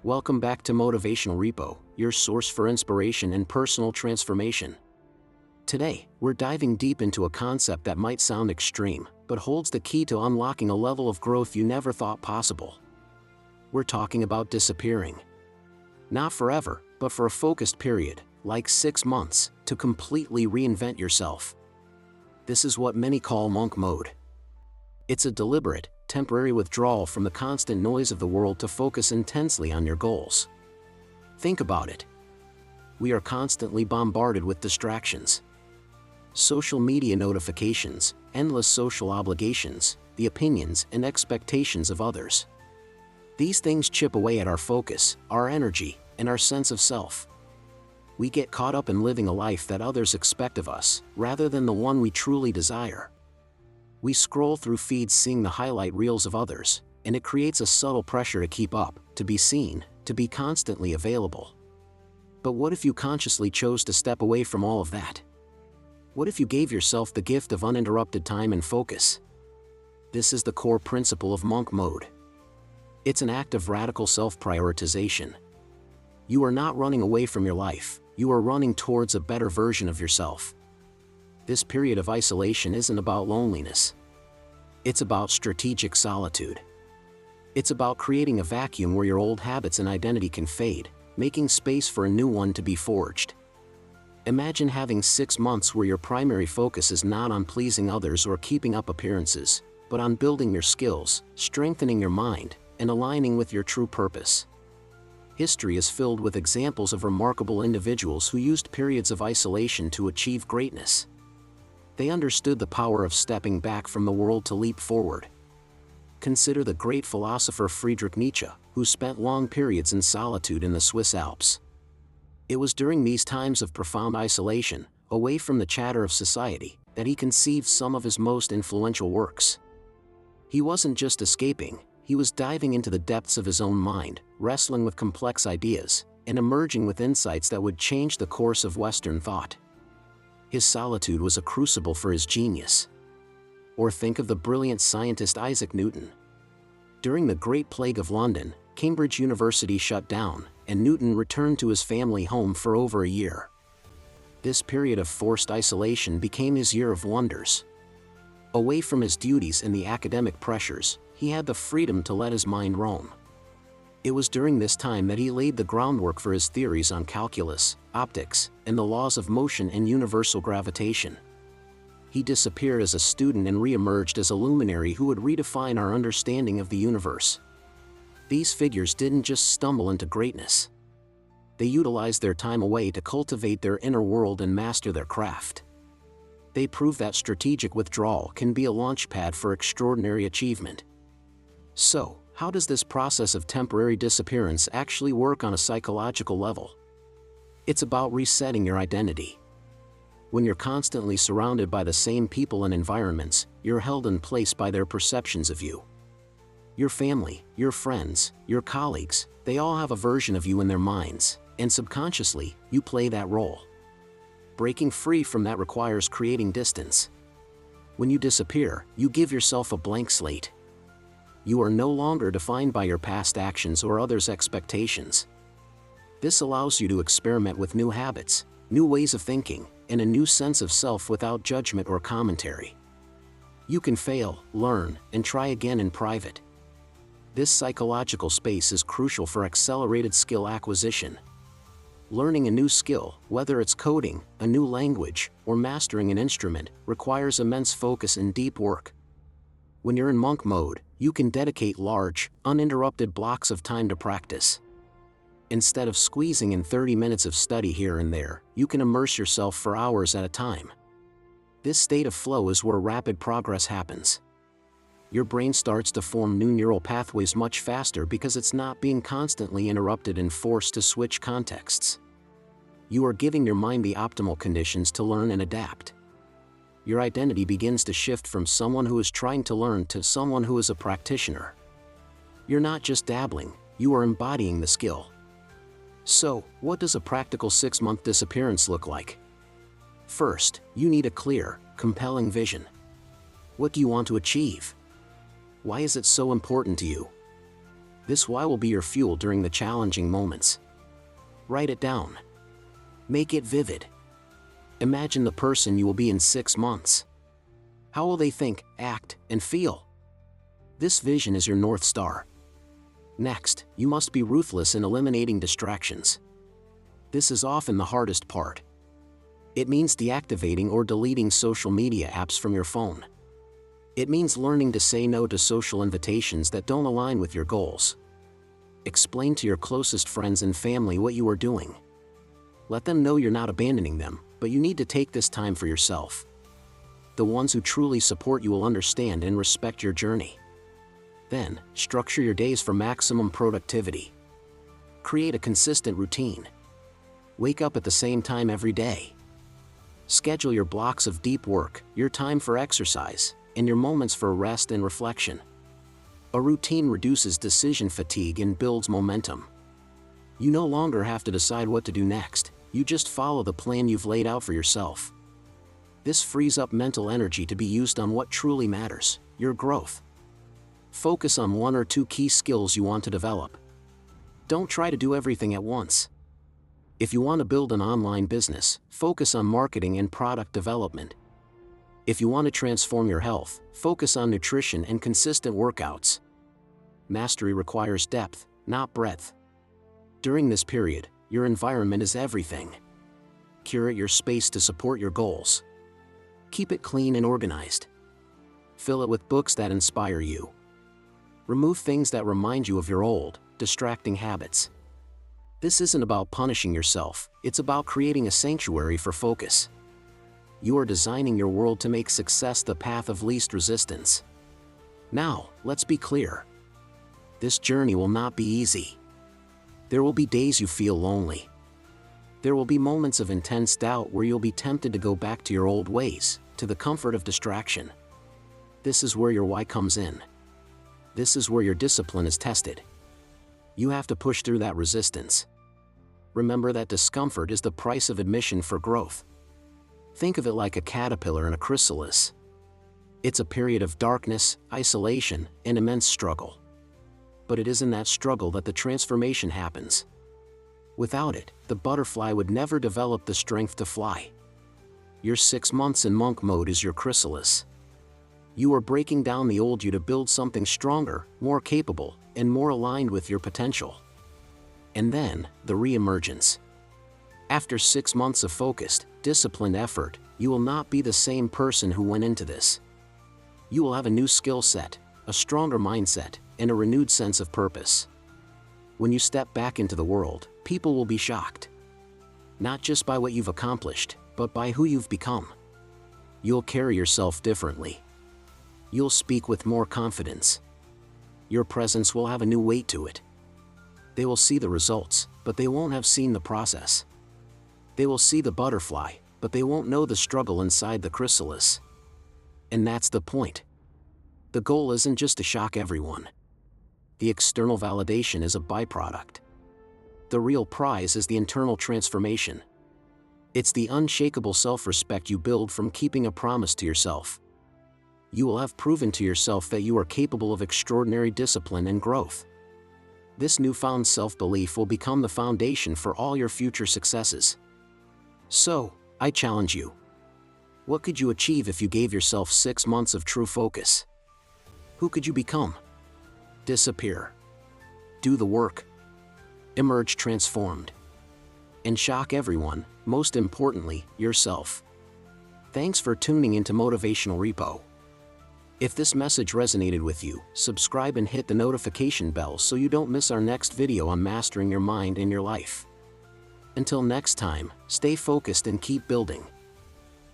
Welcome back to Motivational Repo, your source for inspiration and personal transformation. Today, we're diving deep into a concept that might sound extreme, but holds the key to unlocking a level of growth you never thought possible. We're talking about disappearing. Not forever, but for a focused period, like 6 months, to completely reinvent yourself. This is what many call monk mode. It's a deliberate, temporary withdrawal from the constant noise of the world to focus intensely on your goals. Think about it. We are constantly bombarded with distractions. Social media notifications, endless social obligations, the opinions and expectations of others. These things chip away at our focus, our energy, and our sense of self. We get caught up in living a life that others expect of us, rather than the one we truly desire. We scroll through feeds seeing the highlight reels of others, and it creates a subtle pressure to keep up, to be seen, to be constantly available. But what if you consciously chose to step away from all of that? What if you gave yourself the gift of uninterrupted time and focus? This is the core principle of monk mode. It's an act of radical self-prioritization. You are not running away from your life, you are running towards a better version of yourself. This period of isolation isn't about loneliness. It's about strategic solitude. It's about creating a vacuum where your old habits and identity can fade, making space for a new one to be forged. Imagine having 6 months where your primary focus is not on pleasing others or keeping up appearances, but on building your skills, strengthening your mind, and aligning with your true purpose. History is filled with examples of remarkable individuals who used periods of isolation to achieve greatness. They understood the power of stepping back from the world to leap forward. Consider the great philosopher Friedrich Nietzsche, who spent long periods in solitude in the Swiss Alps. It was during these times of profound isolation, away from the chatter of society, that he conceived some of his most influential works. He wasn't just escaping, he was diving into the depths of his own mind, wrestling with complex ideas, and emerging with insights that would change the course of Western thought. His solitude was a crucible for his genius. Or think of the brilliant scientist Isaac Newton. During the Great Plague of London, Cambridge University shut down, and Newton returned to his family home for over a year. This period of forced isolation became his year of wonders. Away from his duties and the academic pressures, he had the freedom to let his mind roam. It was during this time that he laid the groundwork for his theories on calculus, optics, and the laws of motion and universal gravitation. He disappeared as a student and re-emerged as a luminary who would redefine our understanding of the universe. These figures didn't just stumble into greatness. They utilized their time away to cultivate their inner world and master their craft. They proved that strategic withdrawal can be a launchpad for extraordinary achievement. So, how does this process of temporary disappearance actually work on a psychological level? It's about resetting your identity. When you're constantly surrounded by the same people and environments, you're held in place by their perceptions of you. Your family, your friends, your colleagues, they all have a version of you in their minds, and subconsciously, you play that role. Breaking free from that requires creating distance. When you disappear, you give yourself a blank slate. You are no longer defined by your past actions or others' expectations. This allows you to experiment with new habits, new ways of thinking, and a new sense of self without judgment or commentary. You can fail, learn, and try again in private. This psychological space is crucial for accelerated skill acquisition. Learning a new skill, whether it's coding, a new language, or mastering an instrument, requires immense focus and deep work. When you're in monk mode, you can dedicate large, uninterrupted blocks of time to practice. Instead of squeezing in 30 minutes of study here and there, you can immerse yourself for hours at a time. This state of flow is where rapid progress happens. Your brain starts to form new neural pathways much faster because it's not being constantly interrupted and forced to switch contexts. You are giving your mind the optimal conditions to learn and adapt. Your identity begins to shift from someone who is trying to learn to someone who is a practitioner. You're not just dabbling, you are embodying the skill. So, what does a practical 6-month disappearance look like? First, you need a clear, compelling vision. What do you want to achieve? Why is it so important to you? This why will be your fuel during the challenging moments. Write it down. Make it vivid. Imagine the person you will be in 6 months. How will they think, act, and feel? This vision is your North Star. Next, you must be ruthless in eliminating distractions. This is often the hardest part. It means deactivating or deleting social media apps from your phone. It means learning to say no to social invitations that don't align with your goals. Explain to your closest friends and family what you are doing. Let them know you're not abandoning them, but you need to take this time for yourself. The ones who truly support you will understand and respect your journey. Then, structure your days for maximum productivity. Create a consistent routine. Wake up at the same time every day. Schedule your blocks of deep work, your time for exercise, and your moments for rest and reflection. A routine reduces decision fatigue and builds momentum. You no longer have to decide what to do next, you just follow the plan you've laid out for yourself. This frees up mental energy to be used on what truly matters, your growth. Focus on 1 or 2 key skills you want to develop. Don't try to do everything at once. If you want to build an online business, focus on marketing and product development. If you want to transform your health, focus on nutrition and consistent workouts. Mastery requires depth, not breadth. During this period, your environment is everything. Curate your space to support your goals. Keep it clean and organized. Fill it with books that inspire you. Remove things that remind you of your old, distracting habits. This isn't about punishing yourself, it's about creating a sanctuary for focus. You are designing your world to make success the path of least resistance. Now, let's be clear. This journey will not be easy. There will be days you feel lonely. There will be moments of intense doubt where you'll be tempted to go back to your old ways, to the comfort of distraction. This is where your why comes in. This is where your discipline is tested. You have to push through that resistance. Remember that discomfort is the price of admission for growth. Think of it like a caterpillar in a chrysalis. It's a period of darkness, isolation, and immense struggle. But it is in that struggle that the transformation happens. Without it, the butterfly would never develop the strength to fly. Your 6 months in monk mode is your chrysalis. You are breaking down the old you to build something stronger, more capable, and more aligned with your potential. And then, the re-emergence. After 6 months of focused, disciplined effort, you will not be the same person who went into this. You will have a new skill set, a stronger mindset, and a renewed sense of purpose. When you step back into the world, people will be shocked. Not just by what you've accomplished, but by who you've become. You'll carry yourself differently. You'll speak with more confidence. Your presence will have a new weight to it. They will see the results, but they won't have seen the process. They will see the butterfly, but they won't know the struggle inside the chrysalis. And that's the point. The goal isn't just to shock everyone. The external validation is a byproduct. The real prize is the internal transformation. It's the unshakable self-respect you build from keeping a promise to yourself. You will have proven to yourself that you are capable of extraordinary discipline and growth. This newfound self-belief will become the foundation for all your future successes. So, I challenge you. What could you achieve if you gave yourself 6 months of true focus? Who could you become? Disappear. Do the work. Emerge transformed. And shock everyone, most importantly, yourself. Thanks for tuning into Motivational Repo. If this message resonated with you, subscribe and hit the notification bell so you don't miss our next video on mastering your mind and your life. Until next time, stay focused and keep building.